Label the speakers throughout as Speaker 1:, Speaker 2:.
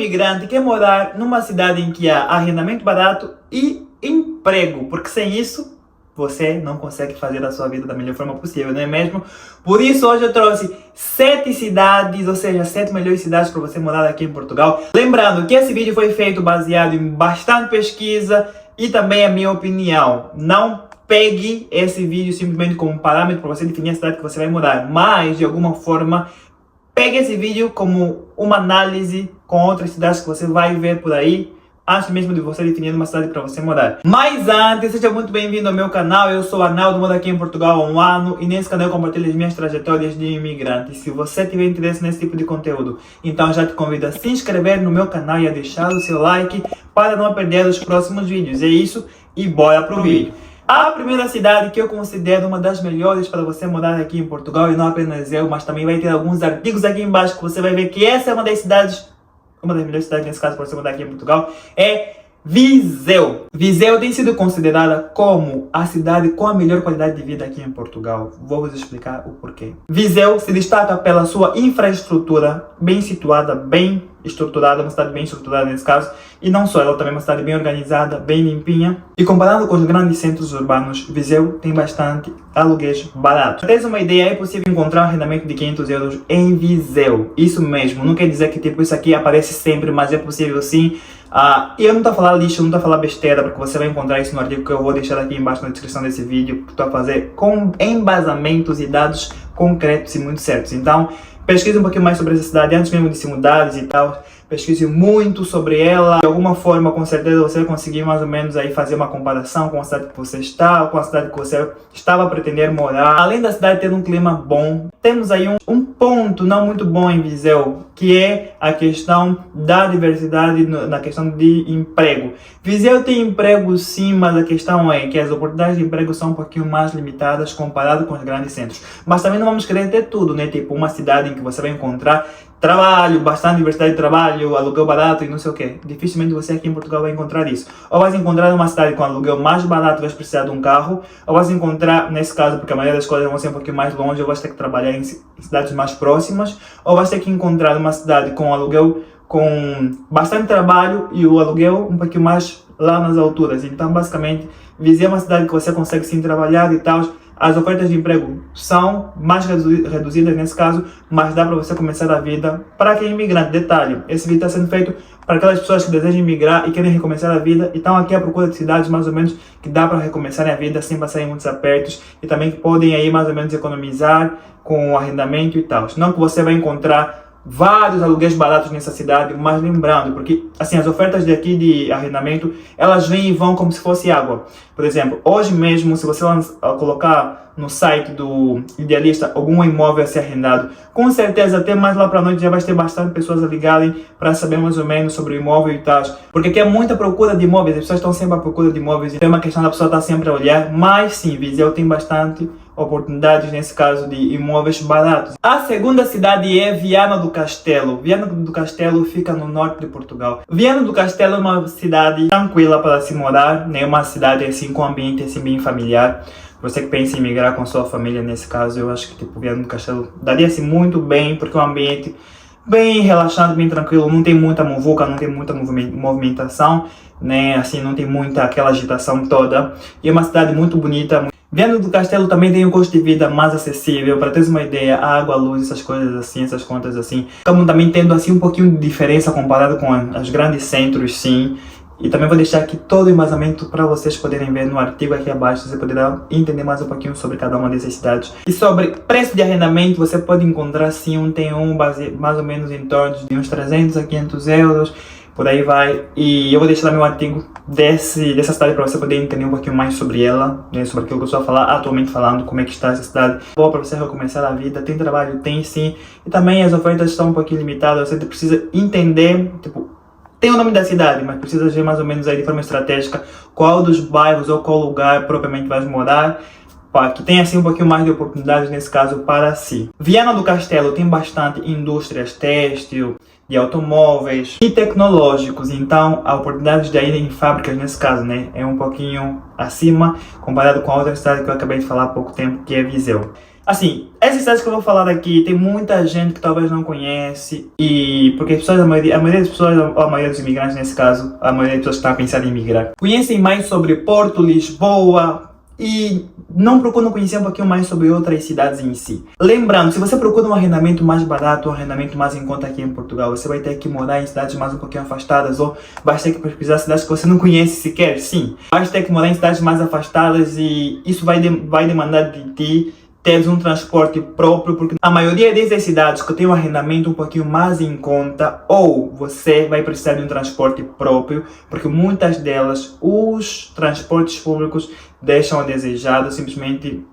Speaker 1: imigrante quer morar numa cidade em que há arrendamento barato e emprego, porque sem isso você não consegue fazer a sua vida da melhor forma possível, não é mesmo? Por isso hoje eu trouxe 7 cidades, ou seja, 7 melhores cidades para você morar aqui em Portugal. Lembrando que esse vídeo foi feito baseado em bastante pesquisa e também a minha opinião. Não pegue esse vídeo simplesmente como um parâmetro para você definir a cidade que você vai morar, mas de alguma forma pegue esse vídeo como uma análise com outras cidades que você vai ver por aí, antes mesmo de você definir uma cidade para você morar. Mas antes, seja muito bem-vindo ao meu canal. Eu sou Arnaldo, moro aqui em Portugal há um ano e nesse canal eu compartilho as minhas trajetórias de imigrante. Se você tiver interesse nesse tipo de conteúdo, então já te convido a se inscrever no meu canal e a deixar o seu like para não perder os próximos vídeos. É isso e bora pro vídeo. A primeira cidade que eu considero uma das melhores para você morar aqui em Portugal, e não apenas eu, mas também vai ter alguns artigos aqui embaixo que você vai ver que essa é uma das melhores cidades nesse caso para você morar aqui em Portugal, é Viseu. Viseu tem sido considerada como a cidade com a melhor qualidade de vida aqui em Portugal. Vou vos explicar o porquê. Viseu se destaca pela sua infraestrutura bem situada, bem estruturada, uma cidade bem estruturada nesse caso, e não só, ela também é uma cidade bem organizada, bem limpinha, e comparando com os grandes centros urbanos, Viseu tem bastante aluguéis baratos. Para teres uma ideia, é possível encontrar um arrendamento de 500 euros em Viseu, isso mesmo, não quer dizer que tipo isso aqui aparece sempre, mas é possível sim. E eu não estou a falar lixo, não estou a falar besteira, porque você vai encontrar isso no artigo que eu vou deixar aqui embaixo na descrição desse vídeo, que estou a fazer com embasamentos e dados concretos e muito certos. Então, pesquise um pouquinho mais sobre essa cidade antes mesmo de se mudares e tal. Pesquise muito sobre ela. De alguma forma, com certeza, você vai conseguir mais ou menos aí fazer uma comparação com a cidade que você está, ou com a cidade que você estava a pretender morar. Além da cidade ter um clima bom, temos aí um ponto não muito bom em Viseu, que é a questão da diversidade na questão de emprego. Viseu tem emprego sim, mas a questão é que as oportunidades de emprego são um pouquinho mais limitadas comparado com os grandes centros. Mas também não vamos querer ter tudo, né? Tipo uma cidade em que você vai encontrar trabalho, bastante diversidade de trabalho, aluguel barato e não sei o que. Dificilmente você aqui em Portugal vai encontrar isso. Ou vai encontrar uma cidade com aluguel mais barato, vai precisar de um carro, ou vai encontrar, nesse caso, porque a maioria das coisas vão ser um pouquinho mais longe, ou vai ter que trabalhar em cidades mais próximas, ou vai ter que encontrar uma cidade com aluguel com bastante trabalho e o aluguel um pouquinho mais lá nas alturas. Então, basicamente, Viseu é uma cidade que você consegue sim trabalhar e tal. As ofertas de emprego são mais reduzidas nesse caso, mas dá para você começar a vida para quem é imigrante. Detalhe, esse vídeo está sendo feito para aquelas pessoas que desejam imigrar e querem recomeçar a vida e estão aqui à procura de cidades mais ou menos que dá para recomeçarem a vida sem passarem muitos apertos e também que podem aí mais ou menos economizar com o arrendamento e tal. Não que você vai encontrar vários aluguéis baratos nessa cidade, mas lembrando, porque assim, as ofertas de aqui de arrendamento, elas vêm e vão como se fosse água. Por exemplo, hoje mesmo, se você colocar no site do Idealista algum imóvel a ser arrendado, com certeza até mais lá para noite já vai ter bastante pessoas a ligarem para saber mais ou menos sobre o imóvel e tal. Porque aqui é muita procura de imóveis, as pessoas estão sempre à procura de imóveis, então é uma questão da pessoa estar sempre a olhar, mas sim, Viseu tem bastante oportunidades nesse caso de imóveis baratos. A segunda cidade é Viana do Castelo. Viana do Castelo fica no norte de Portugal. Viana do Castelo é uma cidade tranquila para se morar, né? Uma cidade assim com ambiente assim bem familiar. Você que pensa em migrar com sua família, nesse caso, eu acho que tipo Viana do Castelo daria-se muito bem, porque é um ambiente bem relaxado, bem tranquilo, não tem muita muvuca, não tem muita movimentação, né? Assim, não tem muita aquela agitação toda. E é uma cidade muito bonita. Viana do Castelo também tem um custo de vida mais acessível, para teres uma ideia, água, luz, essas coisas assim, essas contas assim, acabam também tendo assim um pouquinho de diferença comparado com os grandes centros, sim. E também vou deixar aqui todo o embasamento para vocês poderem ver no artigo aqui abaixo, você poderá entender mais um pouquinho sobre cada uma dessas cidades. E sobre preço de arrendamento, você pode encontrar sim tem mais ou menos em torno de uns 300 a 500 euros, por aí vai. E eu vou deixar meu artigo dessa cidade para você poder entender um pouquinho mais sobre ela, né, sobre aquilo que eu estou a falar, atualmente falando, como é que está essa cidade. Boa para você recomeçar a vida, tem trabalho, tem sim. E também as ofertas estão um pouquinho limitadas, você precisa entender, tipo, tem o nome da cidade, mas precisa ver mais ou menos aí de forma estratégica qual dos bairros ou qual lugar propriamente vai morar, que tem assim um pouquinho mais de oportunidades nesse caso para si. Viana do Castelo tem bastante indústrias têxtil, de automóveis e tecnológicos, então a oportunidade de ir em fábricas nesse caso, né, é um pouquinho acima comparado com a outra cidade que eu acabei de falar há pouco tempo, que é Viseu. Assim, essas cidades que eu vou falar aqui, tem muita gente que talvez não conhece, e porque as pessoas, a maioria das pessoas, ou a maioria dos imigrantes nesse caso, a maioria das pessoas que estão a pensar em migrar, conhecem mais sobre Porto, Lisboa, e não procuram conhecer um pouquinho mais sobre outras cidades em si. Lembrando, se você procura um arrendamento mais barato, um arrendamento mais em conta aqui em Portugal, você vai ter que morar em cidades mais um pouquinho afastadas, ou vai ter que pesquisar cidades que você não conhece sequer, sim. Vai ter que morar em cidades mais afastadas e isso vai demandar de ti teres um transporte próprio, porque a maioria dessas cidades que tem um arrendamento um pouquinho mais em conta, ou você vai precisar de um transporte próprio, porque muitas delas, os transportes públicos deixam a desejar, simplesmente,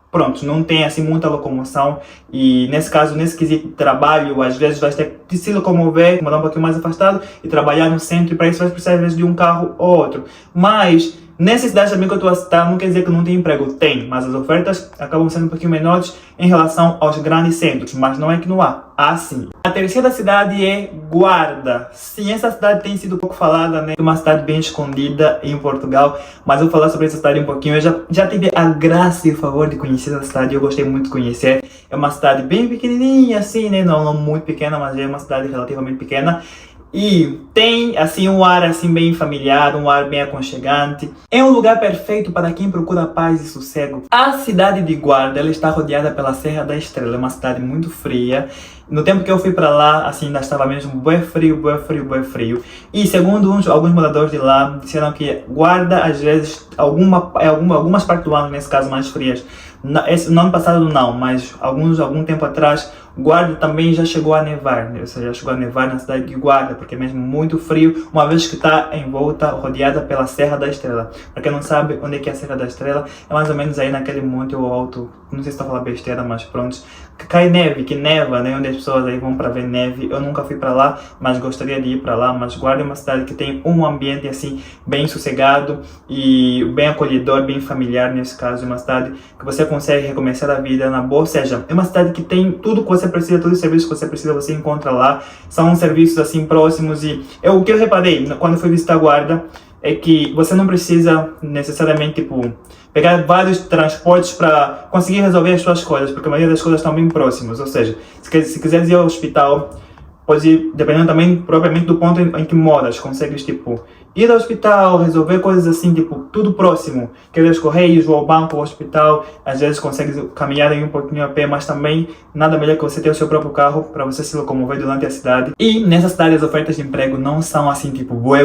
Speaker 1: pronto, não tem assim muita locomoção, e nesse caso, nesse quesito de trabalho, às vezes vai ter que se locomover, morar um pouquinho mais afastado e trabalhar no centro, e para isso vai precisar às vezes de um carro ou outro. Mas nessas cidades também que eu estou a citar, não quer dizer que não tem emprego, tem, mas as ofertas acabam sendo um pouquinho menores em relação aos grandes centros, mas não é que não há, há sim. A terceira cidade é Guarda. Sim, essa cidade tem sido pouco falada, né? É uma cidade bem escondida em Portugal, mas eu vou falar sobre essa cidade um pouquinho. Eu já tive a graça e o favor de conhecer essa cidade, eu gostei muito de conhecer. É uma cidade bem pequenininha assim, né? Não muito pequena, mas é uma cidade relativamente pequena. E tem assim um ar assim bem familiar, um ar bem aconchegante. É um lugar perfeito para quem procura paz e sossego. A cidade de Guarda, ela está rodeada pela Serra da Estrela, é uma cidade muito fria. No tempo que eu fui para lá, assim, ainda estava mesmo bué frio, bué frio, bué frio. E segundo alguns moradores de lá, disseram que Guarda, às vezes, algumas partes do ano, nesse caso mais frias, no ano passado não, mas algum tempo atrás, Guarda também já chegou a nevar, né? Ou seja, já chegou a nevar na cidade de Guarda, porque é mesmo muito frio, uma vez que está em volta, rodeada pela Serra da Estrela. Para quem não sabe onde é que é a Serra da Estrela, é mais ou menos aí naquele monte ou alto, não sei se estou a falar besteira, mas pronto, que cai neve, que neva, né? Onde as pessoas aí vão para ver neve. Eu nunca fui para lá, mas gostaria de ir para lá. Mas Guarda é uma cidade que tem um ambiente assim, bem sossegado e bem acolhedor, bem familiar nesse caso. É uma cidade que você consegue recomeçar a vida na boa, ou seja, é uma cidade que tem tudo que você precisa, todos os serviços que você precisa, você encontra lá. São serviços assim próximos, e o que eu reparei quando fui visitar Guarda é que você não precisa necessariamente tipo pegar vários transportes para conseguir resolver as suas coisas, porque a maioria das coisas estão bem próximas. Ou seja, se quiseres ir ao hospital, pode ir, dependendo também propriamente do ponto em que moras, consegues tipo ir ao hospital, resolver coisas assim, tipo, tudo próximo. Quer dizer, os correios, ou ao banco, ou ao hospital, às vezes consegues caminhar aí um pouquinho a pé, mas também nada melhor que você ter o seu próprio carro para você se locomover durante a cidade. E nessa cidade as ofertas de emprego não são assim, tipo, bué,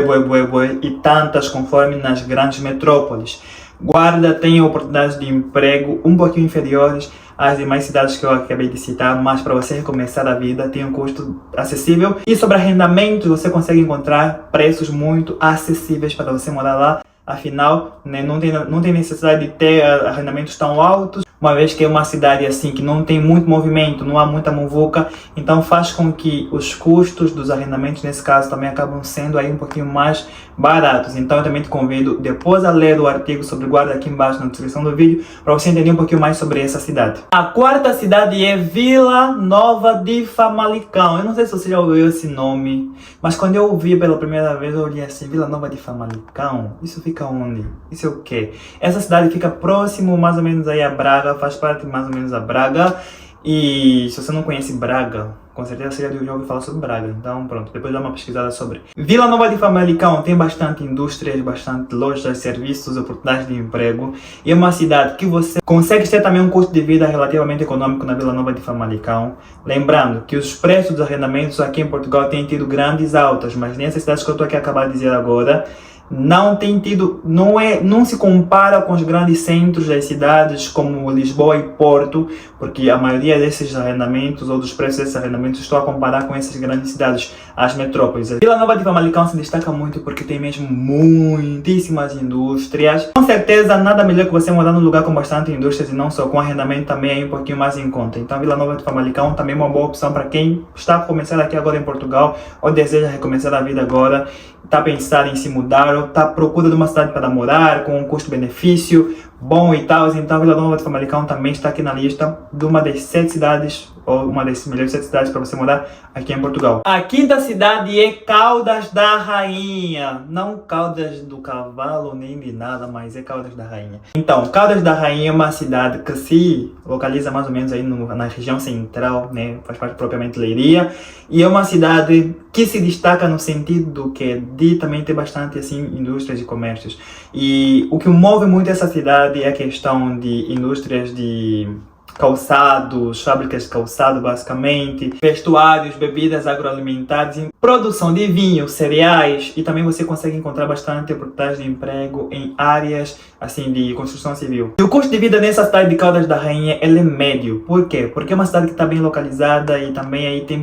Speaker 1: e tantas conforme nas grandes metrópoles. Guarda tem oportunidades de emprego um pouquinho inferiores às demais cidades que eu acabei de citar, mas para você recomeçar a vida tem um custo acessível. E sobre arrendamentos, você consegue encontrar preços muito acessíveis para você morar lá. Afinal, né, não tem necessidade de ter arrendamentos tão altos, uma vez que é uma cidade assim que não tem muito movimento, não há muita muvuca, então faz com que os custos dos arrendamentos nesse caso também acabam sendo aí um pouquinho mais baratos. Então eu também te convido depois a ler o artigo sobre Guarda aqui embaixo na descrição do vídeo, para você entender um pouquinho mais sobre essa cidade. A quarta cidade é Vila Nova de Famalicão. Eu não sei se você já ouviu esse nome, mas quando eu ouvi pela primeira vez eu olhei assim, Vila Nova de Famalicão? Isso fica onde? Isso é o quê? Essa cidade fica próximo mais ou menos aí a Braga, faz parte mais ou menos da Braga. E se você não conhece Braga, com certeza você já ouviu falar sobre Braga. Então pronto, depois dá uma pesquisada sobre. Vila Nova de Famalicão tem bastante indústrias, bastante lojas, serviços, oportunidades de emprego. E é uma cidade que você consegue ter também um custo de vida relativamente econômico na Vila Nova de Famalicão. Lembrando que os preços dos arrendamentos aqui em Portugal têm tido grandes altas, mas nessas cidades que eu estou aqui a acabar de dizer agora, não tem tido, não se compara com os grandes centros das cidades como Lisboa e Porto, porque a maioria desses arrendamentos ou dos preços desses arrendamentos estou a comparar com essas grandes cidades, as metrópoles. A Vila Nova de Famalicão se destaca muito porque tem mesmo muitíssimas indústrias. Com certeza nada melhor que você morar num lugar com bastante indústrias e não só com arrendamento também aí um pouquinho mais em conta. Então Vila Nova de Famalicão também é uma boa opção para quem está a começar aqui agora em Portugal ou deseja recomeçar a vida agora, está a pensar em se mudar ou está à procura de uma cidade para morar com um custo-benefício, bom e tal. Então Vila Nova de Famalicão também está aqui na lista de uma das 7 cidades, ou uma das melhores 7 cidades para você morar aqui em Portugal. A quinta cidade é Caldas da Rainha. Não Caldas do Cavalo nem de nada, mas é Caldas da Rainha. Então, Caldas da Rainha é uma cidade que se localiza mais ou menos aí na região central, né? Faz parte propriamente de Leiria. E é uma cidade que se destaca no sentido que de também ter bastante assim indústrias e comércios. E o que move muito essa cidade é a questão de indústrias de calçados, fábricas de calçado basicamente, vestuários, bebidas agroalimentares, produção de vinho, cereais, e também você consegue encontrar bastante oportunidades de emprego em áreas assim de construção civil. E o custo de vida nessa cidade de Caldas da Rainha ele é médio. Por quê? Porque é uma cidade que está bem localizada e também aí tem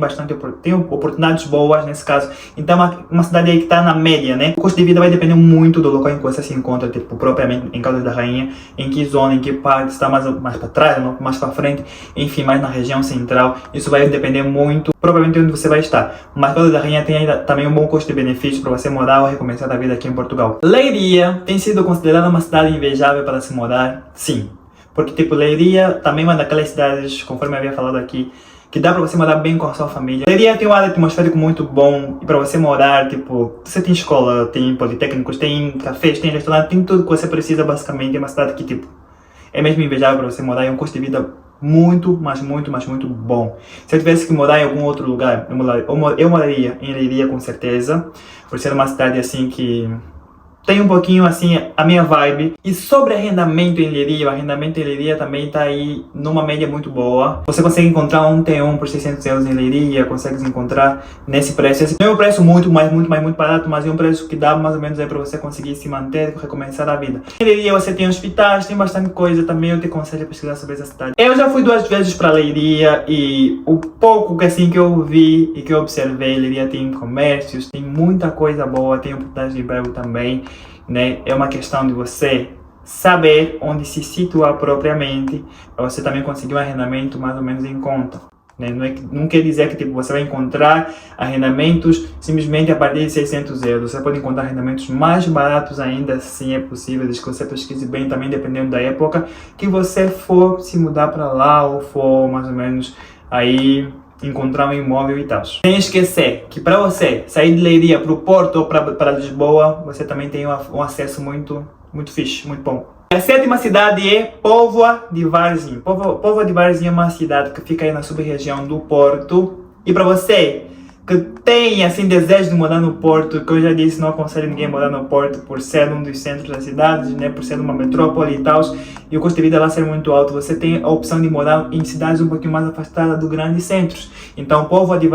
Speaker 1: oportunidades boas nesse caso. Então é uma cidade aí que está na média, né? O custo de vida vai depender muito do local em que você se encontra, tipo propriamente em Caldas da Rainha, em que zona, em que parte, está mais para trás, mais para frente, enfim, mais na região central. Isso vai depender muito, provavelmente, onde você vai estar. Mas Caldas da Rainha tem ainda também um bom custo-benefício para você morar ou recomeçar a vida aqui em Portugal. Leiria tem sido considerada uma cidade invejável para se morar, sim. Porque, tipo, Leiria também é uma daquelas cidades, conforme eu havia falado aqui, que dá para você morar bem com a sua família. Leiria tem um ar atmosférico muito bom e para você morar, tipo, você tem escola, tem politécnicos, tem cafés, tem restaurante, tem tudo que você precisa basicamente. É uma cidade que, tipo, é mesmo invejável para você morar, é um custo de vida muito, mas muito bom. Se eu tivesse que morar em algum outro lugar, eu moraria em Leiria com certeza, por ser uma cidade assim que tem um pouquinho assim a minha vibe. E sobre arrendamento em Leiria, o arrendamento em Leiria também está aí numa média muito boa. Você consegue encontrar um T1 por 600 euros em Leiria, consegue encontrar nesse preço. Esse não é um preço muito barato, mas é um preço que dá mais ou menos aí para você conseguir se manter e recomeçar a vida. Em Leiria você tem hospitais, tem bastante coisa também, eu te aconselho a pesquisar sobre essa cidade. Eu já fui 2 vezes para Leiria e o pouco que assim que eu vi e que eu observei, Leiria tem comércios, tem muita coisa boa, tem oportunidades de emprego também. Né? É uma questão de você saber onde se situar propriamente para você também conseguir um arrendamento mais ou menos em conta. Né? Não quer dizer que tipo, você vai encontrar arrendamentos simplesmente a partir de 600 euros. Você pode encontrar arrendamentos mais baratos ainda, sim, é possível, desde que você pesquise bem também, dependendo da época que você for se mudar para lá ou for mais ou menos aí encontrar um imóvel e tal. Sem esquecer que para você sair de Leiria para o Porto ou para Lisboa, você também tem um acesso muito fixe, muito bom. A 7ª cidade é Póvoa de Varzim. Póvoa de Varzim é uma cidade que fica aí na sub-região do Porto. E para você que tem assim desejo de morar no Porto, que eu já disse, não aconselho ninguém a morar no Porto por ser um dos centros das cidades, né, por ser uma metrópole e tal, e o custo de vida lá ser muito alto. Você tem a opção de morar em cidades um pouquinho mais afastadas dos grandes centros. Então, Póvoa de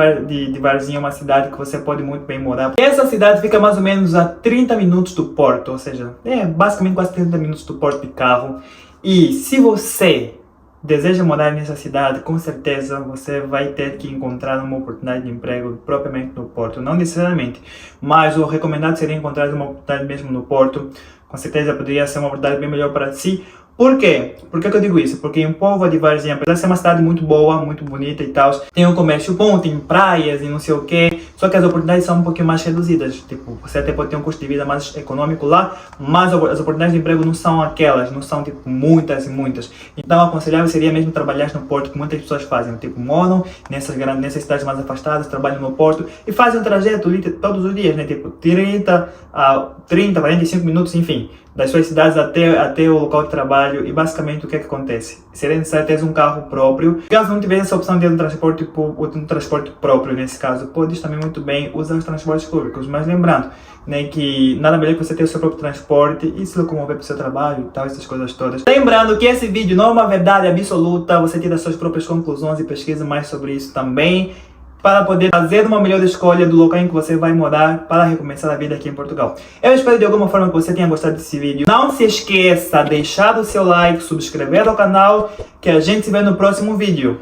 Speaker 1: Varzim é uma cidade que você pode muito bem morar. Essa cidade fica mais ou menos a 30 minutos do Porto, ou seja, basicamente quase 30 minutos do Porto de carro. E se você deseja morar nessa cidade, com certeza você vai ter que encontrar uma oportunidade de emprego propriamente no Porto. Não necessariamente, mas o recomendado seria encontrar uma oportunidade mesmo no Porto. Com certeza poderia ser uma oportunidade bem melhor para si. Por quê? Por que eu digo isso? Porque em Póvoa de Varzim, apesar de ser uma cidade muito boa, muito bonita e tal, tem um comércio bom, tem praias e não sei o que, só que as oportunidades são um pouquinho mais reduzidas. Tipo, você até pode ter um custo de vida mais econômico lá, mas as oportunidades de emprego não são aquelas, não são tipo muitas e muitas. Então, aconselhável seria mesmo trabalhar no Porto, que muitas pessoas fazem, tipo, moram nessas cidades mais afastadas, trabalham no Porto e fazem um trajeto todos os dias, né? Tipo, 30 a 45 minutos, enfim, das suas cidades até o local de trabalho. E basicamente o que é que acontece? Seria necessário ter um carro próprio. Caso não tiver essa opção de um transporte próprio, nesse caso, podes também muito bem usar os transportes públicos. Mas lembrando, né, que nada melhor que você ter o seu próprio transporte e se locomover para o seu trabalho e tal, essas coisas todas. Lembrando que esse vídeo não é uma verdade absoluta, você tira suas próprias conclusões e pesquisa mais sobre isso também, para poder fazer uma melhor escolha do local em que você vai morar para recomeçar a vida aqui em Portugal. Eu espero de alguma forma que você tenha gostado desse vídeo. Não se esqueça de deixar o seu like, subscrever ao canal, que a gente se vê no próximo vídeo.